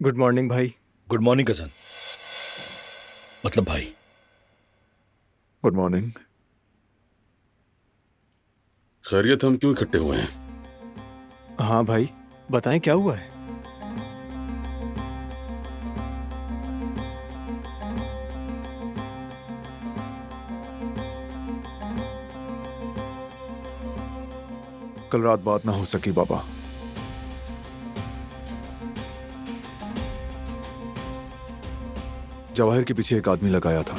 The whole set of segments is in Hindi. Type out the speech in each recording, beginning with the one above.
गुड मॉर्निंग भाई। Good morning cousin. मतलब भाई। Good morning. खैरियत, हम क्यों इकट्ठे हुए हैं? हाँ भाई, बताएं क्या हुआ है। कल रात बात ना हो सकी बाबा। जवाहिर के पीछे एक आदमी लगाया था।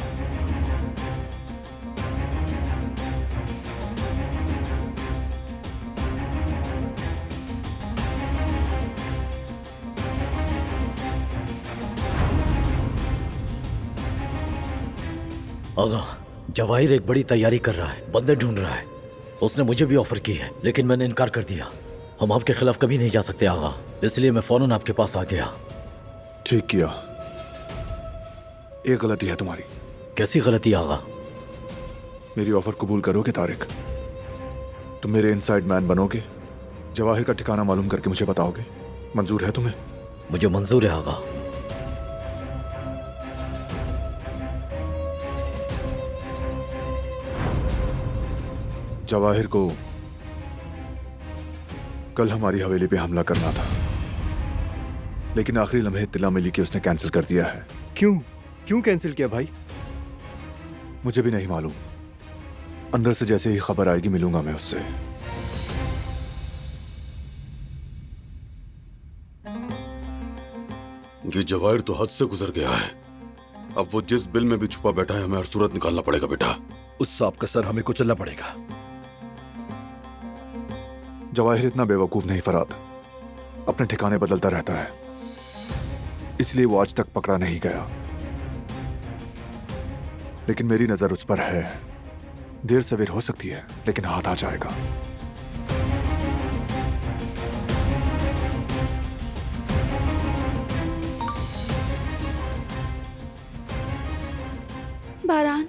आगा, जवाहिर एक बड़ी तैयारी कर रहा है, बंदे ढूंढ रहा है। उसने मुझे भी ऑफर की है, लेकिन मैंने इनकार कर दिया। हम आपके खिलाफ कभी नहीं जा सकते आगा, इसलिए मैं फौरन आपके पास आ गया। ठीक किया। एक गलती है तुम्हारी। कैसी गलती आगा? मेरी ऑफर कबूल करोगे तारिक? तुम मेरे इनसाइड मैन बनोगे, जवाहिर का ठिकाना मालूम करके मुझे बताओगे। मंजूर है तुम्हें? मुझे मंजूर है आगा। जवाहिर को कल हमारी हवेली पे हमला करना था, लेकिन आखिरी लम्हे इत्तला मिली कि उसने कैंसिल कर दिया है। क्यों क्यों कैंसिल किया भाई? मुझे भी नहीं मालूम। अंदर से जैसे ही खबर आएगी मिलूंगा मैं उससे। ये जवाहिर तो हद से गुजर गया है। अब वो जिस बिल में भी छुपा बैठा है, हमें हर सूरत निकालना पड़ेगा बेटा। उस सांप का सर हमें कुचलना पड़ेगा। जवाहिर इतना बेवकूफ नहीं फराद, अपने ठिकाने बदलता रहता है, इसलिए वो आज तक पकड़ा नहीं गया। लेकिन मेरी नजर उस पर है। देर सवेर हो सकती है, लेकिन हाथ आ जाएगा। बारान,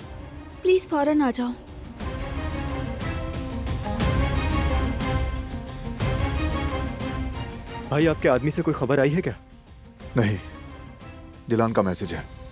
प्लीज फौरन आ जाओ। भाई, आपके आदमी से कोई खबर आई है क्या? नहीं, जिलान का मैसेज है।